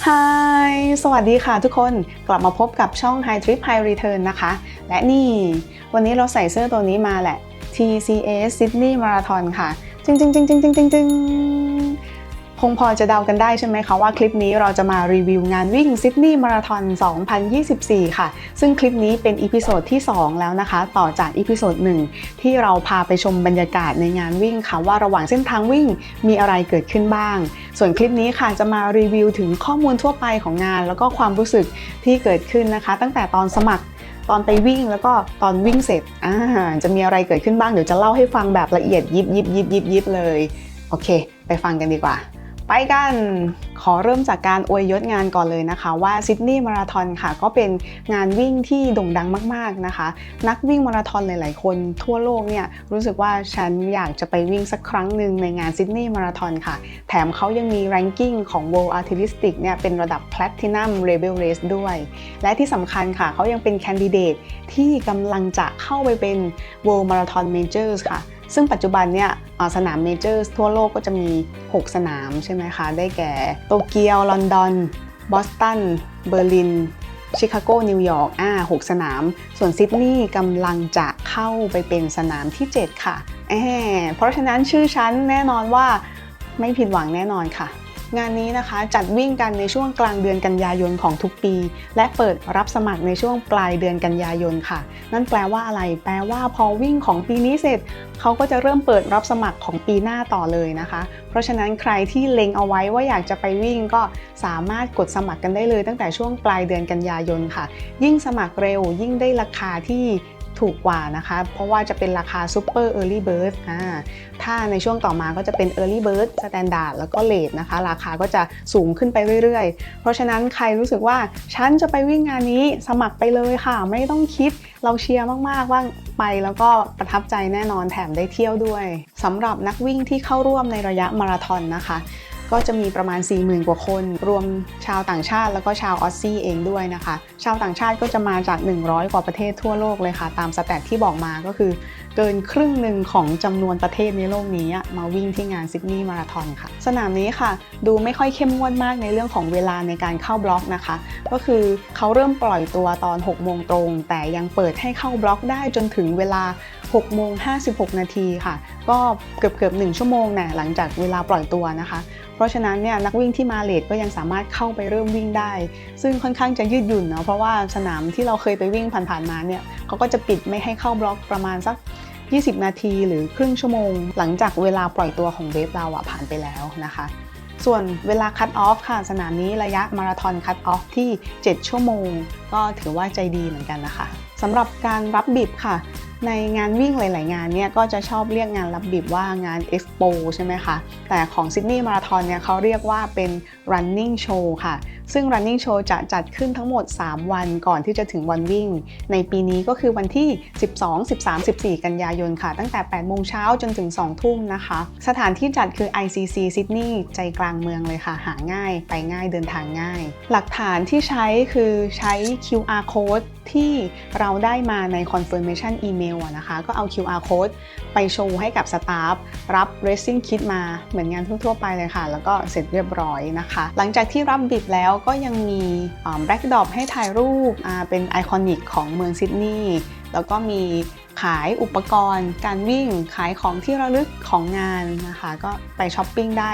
Hi สวัสดีค่ะทุกคนกลับมาพบกับช่อง High Trip High Return นะคะและนี่วันนี้เราใส่เสื้อตัวนี้มาแหละ TCS Sydney Marathon ค่ะจึงคงพอจะเดากันได้ใช่ไหมคะว่าคลิปนี้เราจะมารีวิวงานวิ่ง Sydney Marathon 2024 ค่ะซึ่งคลิปนี้เป็นอีพิโซดที่ 2 แล้วนะคะต่อจากอีพิโซด 1 ที่เราพาไปชมบรรยากาศในงานวิ่งค่ะว่าระหว่างเส้นทางวิ่งมีอะไรเกิดขึ้นบ้างส่วนคลิปนี้ค่ะจะมารีวิวถึงข้อมูลทั่วไปของงานแล้วก็ความรู้สึกที่เกิดขึ้นนะคะตั้งแต่ตอนสมัครตอนไปวิ่งแล้วก็ตอนวิ่งเสร็จจะมีอะไรเกิดขึ้นบ้างเดี๋ยวจะเล่าให้ฟังแบบละเอียดยิบเลยโอเคไปฟังกันดีกว่าไปกันขอเริ่มจากการอวยยศงานก่อนเลยนะคะว่าซิดนีย์มาราธอนค่ะก็เป็นงานวิ่งที่โด่งดังมากๆนะคะนักวิ่งมาราธอนหลายๆคนทั่วโลกเนี่ยรู้สึกว่าฉันอยากจะไปวิ่งสักครั้งหนึ่งในงานซิดนีย์มาราธอนค่ะแถมเขายังมีแรงกิ้งของ World Athletics เนี่ยเป็นระดับ Platinum Level Race ด้วยและที่สำคัญค่ะเขายังเป็นแคนดิเดตที่กำลังจะเข้าไปเป็น World Marathon Majors ค่ะซึ่งปัจจุบันเนี่ยสนามเมเจอร์ทั่วโลกก็จะมี 6 สนามใช่ไหมคะได้แก่โตเกียวลอนดอนบอสตันเบอร์ลินชิคาโกนิวยอร์ก6 สนามส่วนซิดนีย์กำลังจะเข้าไปเป็นสนามที่ 7 ค่ะเพราะฉะนั้นชื่อฉันแน่นอนว่าไม่ผิดหวังแน่นอนค่ะงานนี้นะคะจัดวิ่งกันในช่วงกลางเดือนกันยายนของทุกปีและเปิดรับสมัครในช่วงปลายเดือนกันยายนค่ะนั่นแปลว่าอะไรแปลว่าพอวิ่งของปีนี้เสร็จเขาก็จะเริ่มเปิดรับสมัครของปีหน้าต่อเลยนะคะเพราะฉะนั้นใครที่เล็งเอาไว้ว่าอยากจะไปวิ่งก็สามารถกดสมัครกันได้เลยตั้งแต่ช่วงปลายเดือนกันยายนค่ะยิ่งสมัครเร็วยิ่งได้ราคาที่ถูกกว่านะคะเพราะว่าจะเป็นราคา Super Early Bird ถ้าในช่วงต่อมาก็จะเป็น Early Bird Standard แล้วก็ Late นะคะราคาก็จะสูงขึ้นไปเรื่อยๆเพราะฉะนั้นใครรู้สึกว่าฉันจะไปวิ่งงานนี้สมัครไปเลยค่ะไม่ต้องคิดเราเชียร์มากๆว่าไปแล้วก็ประทับใจแน่นอนแถมได้เที่ยวด้วยสำหรับนักวิ่งที่เข้าร่วมในระยะมาราธอนนะคะก็จะมีประมาณ 40,000 กว่าคนรวมชาวต่างชาติแล้วก็ชาวออสซี่เองด้วยนะคะชาวต่างชาติก็จะมาจาก100 กว่าประเทศทั่วโลกเลยค่ะตามสแตทที่บอกมาก็คือเกินครึ่งหนึ่งของจำนวนประเทศในโลกนี้มาวิ่งที่งานซิดนีย์มาราธอนค่ะสนามนี้ค่ะดูไม่ค่อยเข้มงวดมากในเรื่องของเวลาในการเข้าบล็อกนะคะก็คือเขาเริ่มปล่อยตัวตอน 6 โมงตรงแต่ยังเปิดให้เข้าบล็อกได้จนถึงเวลา 6 โมง 56 นาทีค่ะก็เกือบ1 ชั่วโมงนะหลังจากเวลาปล่อยตัวนะคะเพราะฉะนั้นเนี่ยนักวิ่งที่มาเลทก็ยังสามารถเข้าไปเริ่มวิ่งได้ซึ่งค่อนข้างจะยืดหยุ่นเนาะเพราะว่าสนามที่เราเคยไปวิ่งผ่านๆมาเนี่ยเขาก็จะปิดไม่ให้เข้าบล็อกประมาณสัก20 นาทีหรือครึ่งชั่วโมงหลังจากเวลาปล่อยตัวของเวฟเราผ่านไปแล้วนะคะส่วนเวลาคัตออฟค่ะสนามนี้ระยะมาราธอนคัตออฟที่7 ชั่วโมงก็ถือว่าใจดีเหมือนกันนะคะสำหรับการรับบิบค่ะในงานวิ่งหลายๆงานเนี่ยก็จะชอบเรียกงานรับบิบว่างาน Expo ใช่ไหมคะแต่ของ Sydney Marathon เนี่ยเขาเรียกว่าเป็น Running Show ค่ะซึ่ง Running Show จะจัดขึ้นทั้งหมด3 วันก่อนที่จะถึงวันวิ่งในปีนี้ก็คือวันที่ 12, 13, 14 กันยายนค่ะตั้งแต่ 8 โมงเช้าจนถึง 2 ทุ่มนะคะสถานที่จัดคือ ICC Sydney ใจกลางเมืองเลยค่ะหาง่ายไปง่ายเดินทางง่ายหลักฐานที่ใช้คือใช้ QR Code ที่เราได้มาใน Confirmation Email นะคะก็เอา QR Code ไปโชว์ให้กับสตาฟรับ Racing Kit มาเหมือนงานทั่วๆไปเลยค่ะแล้วก็เสร็จเรียบร้อยนะคะหลังจากที่รับบิบแล้วก็ยังมีแบ็กดรอปให้ถ่ายรูปเป็นไอคอนิกของเมืองซิดนีย์แล้วก็มีขายอุปกรณ์การวิ่งขายของที่ระลึกของงานนะคะก็ไปช้อปปิ้งได้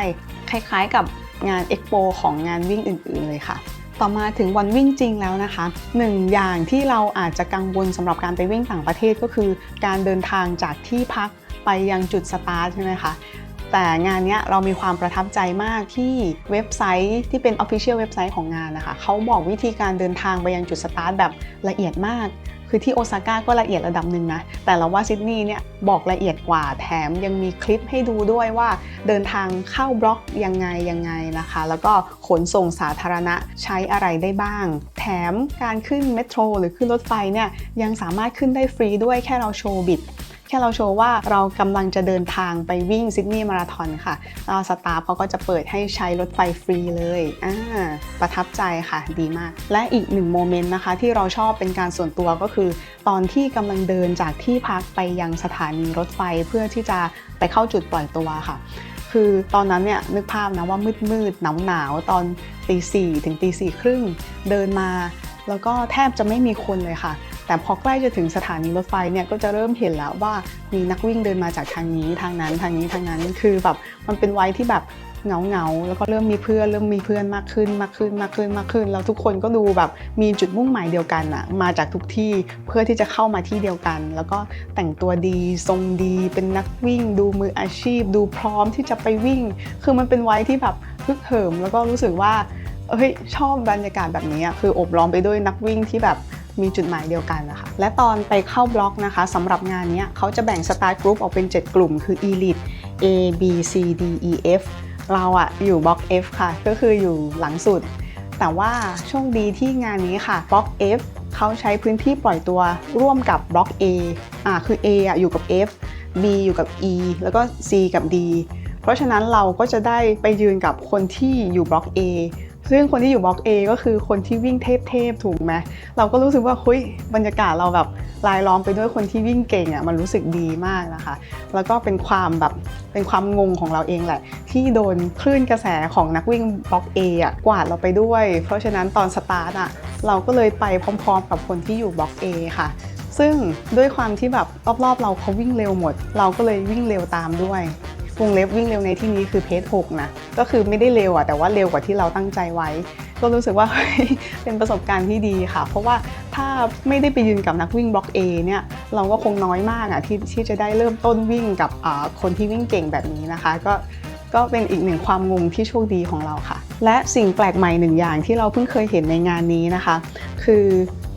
คล้ายๆกับงานเอ็กโปของงานวิ่งอื่นๆเลยค่ะต่อมาถึงวันวิ่งจริงแล้วนะคะ1 อย่างที่เราอาจจะกังวลสำหรับการไปวิ่งต่างประเทศก็คือการเดินทางจากที่พักไปยังจุดสตาร์ทใช่ไหมคะแต่งานนี้เรามีความประทับใจมากที่เว็บไซต์ที่เป็น Official เว็บไซต์ของงานนะคะเขาบอกวิธีการเดินทางไปยังจุดสตาร์ทแบบละเอียดมากคือที่โอซาก้าก็ละเอียดระดับหนึ่งนะแต่เราว่าซิดนีย์เนี่ยบอกละเอียดกว่าแถมยังมีคลิปให้ดูด้วยว่าเดินทางเข้าบล็อกยังไงนะคะแล้วก็ขนส่งสาธารณะใช้อะไรได้บ้างแถมการขึ้นเมโทรหรือขึ้นรถไฟเนี่ยยังสามารถขึ้นได้ฟรีด้วยแค่เราโชว์บิดแค่เราโชว์ว่าเรากำลังจะเดินทางไปวิ่งซิดนีย์มาราธอนค่ะแล้วสตาฟเขาก็จะเปิดให้ใช้รถไฟฟรีเลยประทับใจค่ะดีมากและอีก1 โมเมนต์นะคะที่เราชอบเป็นการส่วนตัวก็คือตอนที่กำลังเดินจากที่พักไปยังสถานีรถไฟเพื่อที่จะไปเข้าจุดปล่อยตัวค่ะค คือตอนนั้นเนี่ยนึกภาพนะว่ามืดหนาวตอนตีสี่ถึงตีสี่ครึ่งเดินมาแล้วก็แทบจะไม่มีคนเลยค่ะแต่พอใกล้จะถึงสถานีรถไฟเนี่ยก็จะเริ่มเห็นแล้วว่ามีนักวิ่งเดินมาจากทางนี้ทางนั้นทางนี้ทางนั้นคือแบบมันเป็นวัยที่แบบเหงาแล้วก็เริ่มมีเพื่อนมากขึ้นแล้วทุกคนก็ดูแบบมีจุดมุ่งหมายเดียวกันอะมาจากทุกที่เพื่อที่จะเข้ามาที่เดียวกันแล้วก็แต่งตัวดีทรงดีเป็นนักวิ่งดูมืออาชีพดูพร้อมที่จะไปวิ่งคือมันเป็นวัยที่แบบฮึกเหิมแล้วก็รู้สึกว่าชอบบรรยากาศแบบนี้คือโอบล้อมไปด้วยนักวิ่งที่แบบมีจุดหมายเดียวกันนะคะและตอนไปเข้าบล็อกนะคะสำหรับงานนี้เขาจะแบ่งสตาร์ทกรุ๊ปออกเป็น7กลุ่มคือ Elite A B C D E F เราอะอยู่บล็อก F ค่ะก็คืออยู่หลังสุดแต่ว่าโชคดีที่งานนี้ค่ะบล็อก F เขาใช้พื้นที่ปล่อยตัวร่วมกับบล็อก A คือ A อะอยู่กับ F B อยู่กับ E แล้วก็ C กับ D เพราะฉะนั้นเราก็จะได้ไปยืนกับคนที่อยู่บล็อก Aซึ่งคนที่อยู่บล็อก A ก็คือคนที่วิ่งเทพถูกไหมเราก็รู้สึกว่าบรรยากาศเราแบบรายล้อมไปด้วยคนที่วิ่งเก่งอ่ะมันรู้สึกดีมากนะคะแล้วก็เป็นความงงของเราเองแหละที่โดนคลื่นกระแสของนักวิ่งบล็อก A อ่ะกวาดเราไปด้วยเพราะฉะนั้นตอนสตาร์ทอ่ะเราก็เลยไปพร้อมๆกับคนที่อยู่บล็อก A ค่ะซึ่งด้วยความที่แบบรอบๆเราเขาวิ่งเร็วหมดเราก็เลยวิ่งเร็วตามด้วยวงเล็บวิ่งเร็วในที่นี้คือเพจ6นะก็คือไม่ได้เร็วอ่ะแต่ว่าเร็วกว่าที่เราตั้งใจไว้ก็รู้สึกว่าเป็นประสบการณ์ที่ดีค่ะเพราะว่าถ้าไม่ได้ไปยืนกับนักวิ่งบล็อก A เนี่ยเราก็คงน้อยมากอ่ะที่จะได้เริ่มต้นวิ่งกับคนที่วิ่งเก่งแบบนี้นะคะก็เป็นอีกหนึ่งความงงที่โชคดีของเราค่ะและสิ่งแปลกใหม่หนึ่งอย่างที่เราเพิ่งเคยเห็นในงานนี้นะคะคือ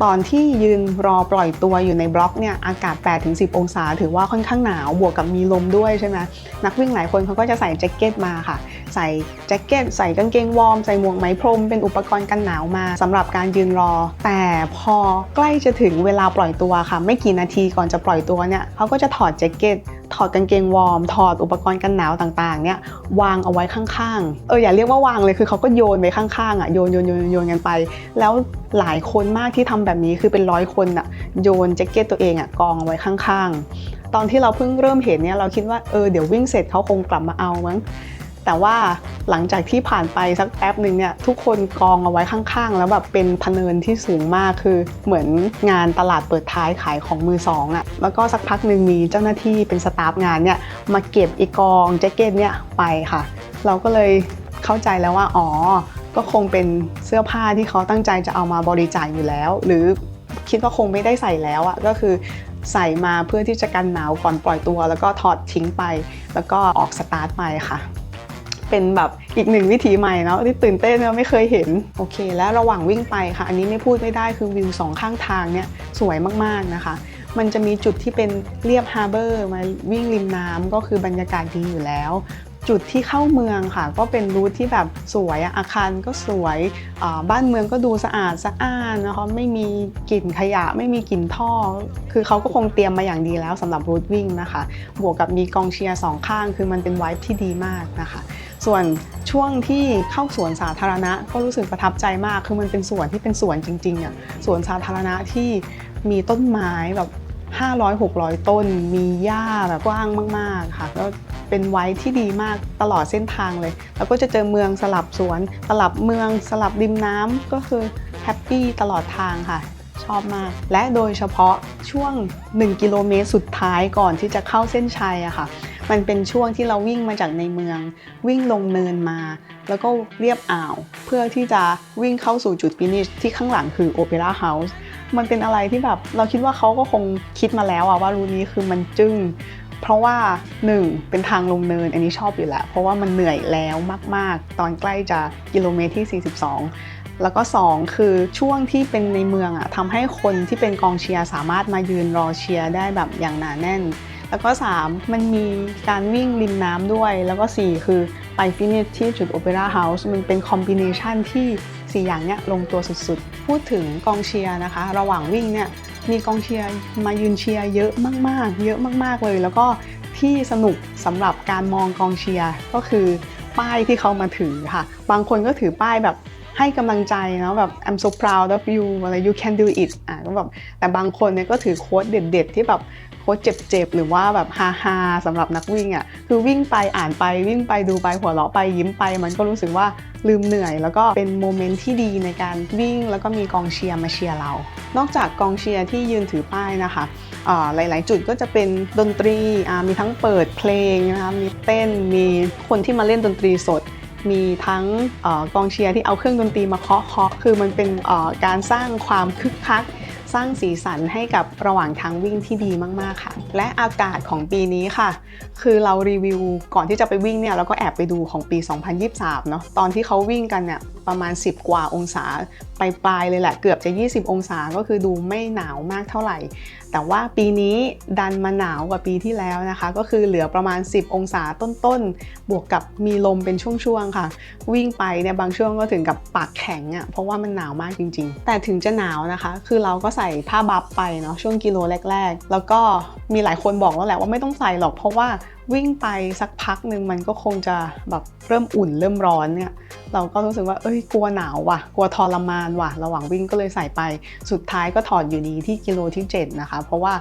ตอนที่ยืนรอปล่อยตัวอยู่ในบล็อกเนี่ยอากาศ 8-10 องศาถือว่าค่อนข้างหนาวบวกกับมีลมด้วยใช่ไหมนักวิ่งหลายคนเขาก็จะใส่แจ็คเก็ตมาค่ะใส่แจ็คเก็ตใส่กางเกงวอร์มใส่หมวกไหมพรมเป็นอุปกรณ์กันหนาวมาสำหรับการยืนรอแต่พอใกล้จะถึงเวลาปล่อยตัวค่ะไม่กี่นาทีก่อนจะปล่อยตัวเนี่ยเขาก็จะถอดแจ็คเก็ตถอดกางเกงวอร์มถอดอุปกรณ์กันหนาวต่างๆเนี่ยวางเอาไว้ข้างๆอย่าเรียกว่าวางเลยคือเขาก็โยนไปข้างๆโยนกันไปแล้วหลายคนมากที่ทำแบบนี้คือเป็น100 คนโยนแจ็คเก็ตตัวเองกองเอาไว้ข้างๆตอนที่เราเพิ่งเริ่มเห็นเนี่ยเราคิดว่าเดี๋ยววิ่งเสร็จเขาคงกลับมาเอามั้งแต่ว่าหลังจากที่ผ่านไปสักแป๊บหนึ่งเนี่ยทุกคนกองเอาไว้ข้างๆแล้วแบบเป็นพเนินที่สูงมากคือเหมือนงานตลาดเปิดท้ายขายของมือสองแล้วก็สักพักหนึ่งมีเจ้าหน้าที่เป็นสตาฟงานเนี่ยมาเก็บกองแจ็คเก็ตเนี่ยไปค่ะเราก็เลยเข้าใจแล้วว่าก็คงเป็นเสื้อผ้าที่เขาตั้งใจจะเอามาบริจาคอยู่แล้วหรือคิดว่าคงไม่ได้ใส่แล้วก็คือใส่มาเพื่อที่จะกันหนาวก่อนปล่อยตัวแล้วก็ถอดทิ้งไปแล้วก็ออกสตาร์ทไปค่ะเป็นแบบอีกหนึ่งวิถีใหม่เนาะที่ตื่นเต้นไม่เคยเห็นโอเคแล้วระหว่างวิ่งไปค่ะอันนี้ไม่พูดไม่ได้คือวิว2ข้างทางเนี่ยสวยมากๆนะคะมันจะมีจุดที่เป็นเรียบฮาร์เบอร์มาวิ่งริมน้ำก็คือบรรยากาศดีอยู่แล้วจุดที่เข้าเมืองค่ะก็เป็นรูทที่แบบสวยอาคารก็สวยบ้านเมืองก็ดูสะอาดสะอ้านนะคะไม่มีกลิ่นขยะไม่มีกลิ่นท่อคือเขาก็คงเตรียมมาอย่างดีแล้วสำหรับรูทวิ่งนะคะบวกกับมีกองเชียร์2ข้างคือมันเป็นไวบ์ที่ดีมากนะคะส่วนช่วงที่เข้าสวนสาธารณะก็รู้สึกประทับใจมากคือมันเป็นสวนที่เป็นสวนจริงๆสวนสาธารณะที่มีต้นไม้แบบ500-600 ต้นมีหญ้าแบบกว้างมากๆค่ะแล้วเป็นไวท์ที่ดีมากตลอดเส้นทางเลยแล้วก็จะเจอเมืองสลับสวนสลับเมืองสลับริมน้ำก็คือแฮปปี้ตลอดทางค่ะชอบมากและโดยเฉพาะช่วง1 กิโลเมตรสุดท้ายก่อนที่จะเข้าเส้นชัยค่ะมันเป็นช่วงที่เราวิ่งมาจากในเมืองวิ่งลงเนินมาแล้วก็เรียบอ่าวเพื่อที่จะวิ่งเข้าสู่จุดฟินิชที่ข้างหลังคือโอเปร่าเฮาส์มันเป็นอะไรที่แบบเราคิดว่าเขาก็คงคิดมาแล้วว่ารูนี้คือมันจึ้งเพราะว่า1เป็นทางลงเนินอันนี้ชอบอยู่แล้วเพราะว่ามันเหนื่อยแล้วมากๆตอนใกล้จะกิโลเมตรที่42แล้วก็2คือช่วงที่เป็นในเมืองทำให้คนที่เป็นกองเชียร์สามารถมายืนรอเชียร์ได้แบบอย่างหนาแน่นแล้วก็3มันมีการวิ่งริมน้ำด้วยแล้วก็4คือไปฟินิชที่จุดโอเปร่าเฮาส์มันเป็นคอมบิเนชันที่4อย่างเนี้ยลงตัวสุดๆพูดถึงกองเชียร์นะคะระหว่างวิ่งเนี่ยมีกองเชียร์มายืนเชียร์เยอะมากๆเยอะมากๆเลยแล้วก็ที่สนุกสำหรับการมองกองเชียร์ก็คือป้ายที่เขามาถือค่ะบางคนก็ถือป้ายแบบให้กำลังใจเนาะแบบ I'm so proud of you อะไร you can do it ก็แบบแต่บางคนเนี่ยก็ถือโค้ดเด็ดๆที่แบบโ ค้ดเจ็บๆหรือว่าแบบฮาๆสำหรับนักวิ่งอ่ะคือวิ่งไปอ่านไปวิ่งไปดูไปหัวเราะไปยิ้มไปมันก็รู้สึกว่าลืมเหนื่อยแล้วก็เป็นโมเมนต์ที่ดีในการวิ่งแล้วก็มีกองเชียร์มาเชียร์เรานอกจากกองเชียร์ที่ยืนถือป้ายนะคะหลายๆจุดก็จะเป็นดนตรีมีทั้งเปิดเพลงนะคะมีเต้นมีคนที่มาเล่นดนตรีสดมีทั้งกองเชียร์ที่เอาเครื่องดนตรีมาเคาะคือมันเป็นการสร้างความคึกคักสร้างสีสันให้กับระหว่างทางวิ่งที่ดีมากๆค่ะและอากาศของปีนี้ค่ะคือเรารีวิวก่อนที่จะไปวิ่งเนี่ยเราก็แอบไปดูของปี 2023 เนาะตอนที่เขาวิ่งกันเนี่ยประมาณ10 กว่าองศาปลายเลยแหละเกือบจะ20 องศาก็คือดูไม่หนาวมากเท่าไหร่แต่ว่าปีนี้ดันมาหนาวกว่าปีที่แล้วนะคะก็คือเหลือประมาณ10 องศาต้นๆบวกกับมีลมเป็นช่วงๆค่ะวิ่งไปเนี่ยบางช่วงก็ถึงกับปากแข็งเพราะว่ามันหนาวมากจริงๆแต่ถึงจะหนาวนะคะคือเราก็ใส่ผ้าบัฟไปเนาะช่วงกิโลแรกๆแล้วก็มีหลายคนบอกแล้วแหละว่าไม่ต้องใส่หรอกเพราะว่าวิ่งไปสักพักหนึ่งมันก็คงจะแบบเริ่มอุ่นเริ่มร้อนเนี่ยเราก็รู้สึกว่ากลัวหนาวว่ะกลัวทรมานว่ะระหว่างวิ่งก็เลยใส่ไปสุดท้ายก็ถอดอยู่ดีที่กิโลที่7นะคะเพราะว่า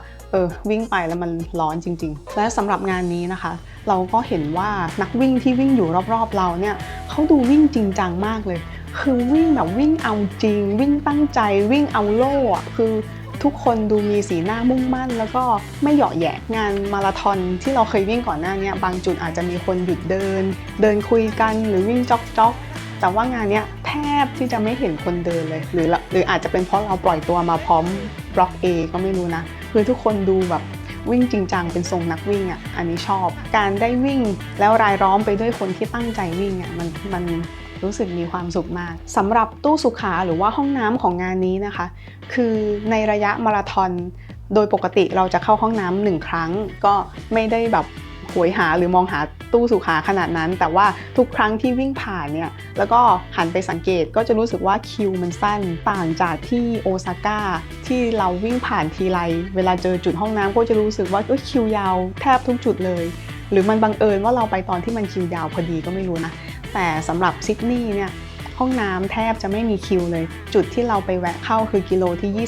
วิ่งไปแล้วมันร้อนจริงๆและสำหรับงานนี้นะคะเราก็เห็นว่านักวิ่งที่วิ่งอยู่รอบๆเราเนี่ยเขาดูวิ่งจริงจังมากเลยคือวิ่งแบบวิ่งเอาจริงวิ่งตั้งใจวิ่งเอาโล่คือทุกคนดูมีสีหน้ามุ่งมั่นแล้วก็ไม่เหยาะแหยะงานมาราธอนที่เราเคยวิ่งก่อนหน้านี้บางจุดอาจจะมีคนหยุดเดินคุยกันหรือวิ่งจ๊อกแต่ว่างานนี้แทบที่จะไม่เห็นคนเดินเลยหรืออาจจะเป็นเพราะเราปล่อยตัวมาพร้อมบล็อก A ก็ไม่รู้นะคือทุกคนดูแบบวิ่งจริงจังเป็นทรงนักวิ่งอันนี้ชอบการได้วิ่งแล้วรายล้อมไปด้วยคนที่ตั้งใจวิ่งมันรู้สึกมีความสุขมากสำหรับตู้สุขาหรือว่าห้องน้ำของงานนี้นะคะคือในระยะมาราธอนโดยปกติเราจะเข้าห้องน้ำ1 ครั้งก็ไม่ได้แบบโหยหาหรือมองหาตู้สุขาขนาดนั้นแต่ว่าทุกครั้งที่วิ่งผ่านเนี่ยแล้วก็หันไปสังเกตก็จะรู้สึกว่าคิวมันสั้นต่างจากที่โอซาก้าที่เราวิ่งผ่านทีไรเวลาเจอจุดห้องน้ำก็จะรู้สึกว่าคิวยาวแทบทุกจุดเลยหรือมันบังเอิญว่าเราไปตอนที่มันคิวยาวพอดีก็ไม่รู้นะแต่สำหรับซิดนีย์เนี่ยห้องน้ำแทบจะไม่มีคิวเลยจุดที่เราไปแวะเข้าคือกิโลที่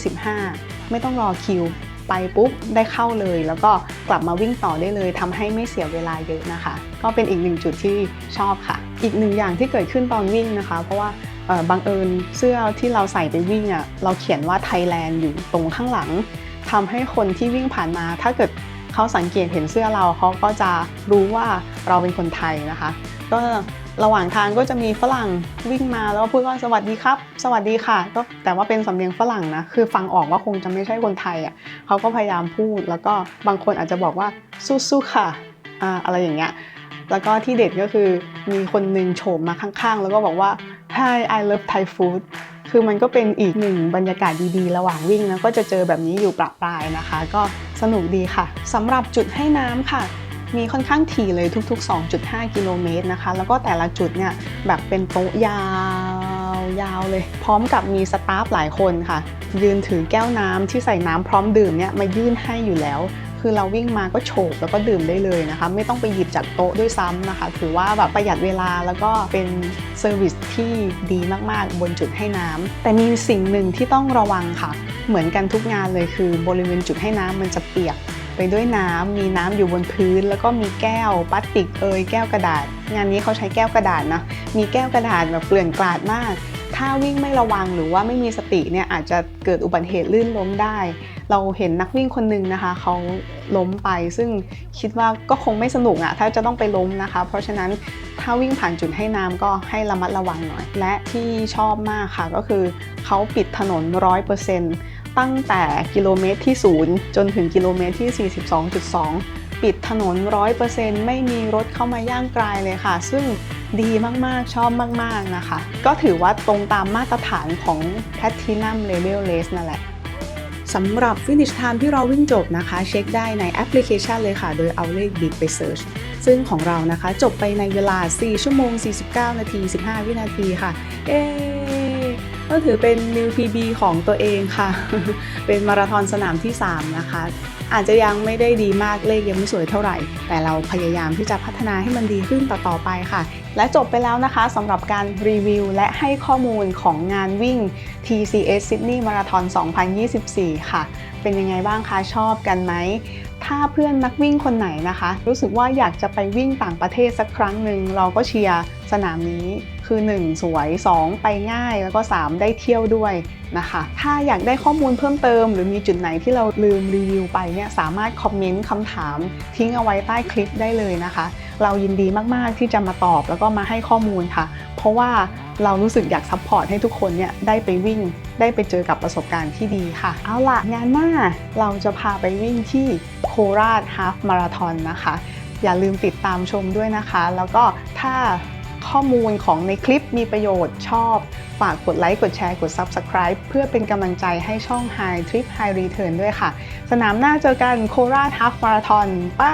25ไม่ต้องรอคิวไปปุ๊บได้เข้าเลยแล้วก็กลับมาวิ่งต่อได้เลยทำให้ไม่เสียเวลาเยอะนะคะก็เป็นอีก1 จุดที่ชอบค่ะอีก1 อย่างที่เกิดขึ้นตอนวิ่งนะคะเพราะว่าบังเอิญเสื้อที่เราใส่ไปวิ่งเราเขียนว่าไทยแลนด์อยู่ตรงข้างหลังทำให้คนที่วิ่งผ่านมาถ้าเกิดเขาสังเกตเห็นเสื้อเราเขาก็จะรู้ว่าเราเป็นคนไทยนะคะก็ระหว่างทางก็จะมีฝรั่งวิ่งมาแล้วพูดว่าสวัสดีครับสวัสดีค่ะก็แต่ว่าเป็นสำเนียงฝรั่งนะคือฟังออกว่าคงจะไม่ใช่คนไทยเขาก็พยายามพูดแล้วก็บางคนอาจจะบอกว่าสู้ๆค่ะอะไรอย่างเงี้ยแล้วก็ที่เด็ดก็คือมีคนนึงโฉบมาข้างๆแล้วก็บอกว่า Hi I love Thai food คือมันก็เป็นอีก1 บรรยากาศดีๆระหว่างวิ่งนะก็จะเจอแบบนี้อยู่ประปรายนะคะก็สนุกดีค่ะสำหรับจุดให้น้ำค่ะมีค่อนข้างถี่เลยทุกๆ 2.5 กิโลเมตรนะคะแล้วก็แต่ละจุดเนี่ยแบบเป็นโต๊ะยาวเลยพร้อมกับมีสตาฟหลายคนค่ะยืนถือแก้วน้ำที่ใส่น้ำพร้อมดื่มเนี่ยมายื่นให้อยู่แล้วคือเราวิ่งมาก็โฉบแล้วก็ดื่มได้เลยนะคะไม่ต้องไปหยิบจากโต๊ะด้วยซ้ำนะคะถือว่าแบบประหยัดเวลาแล้วก็เป็นเซอร์วิสที่ดีมากๆบนจุดให้น้ำแต่มีสิ่งหนึ่งที่ต้องระวังค่ะเหมือนกันทุกงานเลยคือบริเวณจุดให้น้ำมันจะเปียกไปด้วยน้ำมีน้ำอยู่บนพื้นแล้วก็มีแก้วพลาสติกแก้วกระดาษงานนี้เขาใช้แก้วกระดาษนะมีแก้วกระดาษแบบเกลื่อนกลาดมากถ้าวิ่งไม่ระวังหรือว่าไม่มีสติเนี่ยอาจจะเกิดอุบัติเหตุลื่นล้มได้เราเห็นนักวิ่งคนนึงนะคะเขาล้มไปซึ่งคิดว่าก็คงไม่สนุกถ้าจะต้องไปล้มนะคะเพราะฉะนั้นถ้าวิ่งผ่านจุดให้น้ำก็ให้ระมัดระวังหน่อยและที่ชอบมากค่ะก็คือเขาปิดถนน 100%ตั้งแต่กิโลเมตรที่0จนถึงกิโลเมตรที่ 42.2 ปิดถนน 100% ไม่มีรถเข้ามาย่างกรายเลยค่ะซึ่งดีมากๆชอบมากๆนะคะก็ถือว่าตรงตามมาตรฐานของ Platinum Level Race นั่นแหละสำหรับ Finish Time ที่เราวิ่งจบนะคะเช็คได้ในแอปพลิเคชันเลยค่ะโดยเอาเลขบิดไปเซิร์ชซึ่งของเรานะคะจบไปในเวลา4 ชั่วโมง 49 นาที 15 วินาทีค่ะก็ถือเป็น New PB ของตัวเองค่ะ เป็นมาราธอนสนามที่3นะคะ อาจจะยังไม่ได้ดีมากเลขยังไม่สวยเท่าไหร่แต่เราพยายามที่จะพัฒนาให้มันดีขึ้นต่อไปค่ะและจบไปแล้วนะคะสำหรับการรีวิวและให้ข้อมูลของงานวิ่ง TCS Sydney Marathon 2024 ค่ะเป็นยังไงบ้างคะชอบกันไหมถ้าเพื่อนนักวิ่งคนไหนนะคะรู้สึกว่าอยากจะไปวิ่งต่างประเทศสักครั้งหนึ่งเราก็เชียร์สนามนี้คือ1สวย2ไปง่ายแล้วก็3ได้เที่ยวด้วยนะคะถ้าอยากได้ข้อมูลเพิ่มเติมหรือมีจุดไหนที่เราลืมรีวิวไปเนี่ยสามารถคอมเมนต์คำถามทิ้งเอาไว้ใต้คลิปได้เลยนะคะเรายินดีมากๆที่จะมาตอบแล้วก็มาให้ข้อมูลค่ะเพราะว่าเรารู้สึกอยากซัพพอร์ตให้ทุกคนเนี่ยได้ไปวิ่งได้ไปเจอกับประสบการณ์ที่ดีค่ะเอาล่ะงานหน้าเราจะพาไปวิ่งที่โคราชฮาล์ฟมาราธอนนะคะอย่าลืมติดตามชมด้วยนะคะแล้วก็ถ้าข้อมูลของในคลิปมีประโยชน์ชอบฝากกดไลค์กดแชร์กด Subscribe เพื่อเป็นกำลังใจให้ช่อง High Trip High Return ด้วยค่ะสนามหน้าเจอกันโคราชฮาล์ฟมาราธอนไป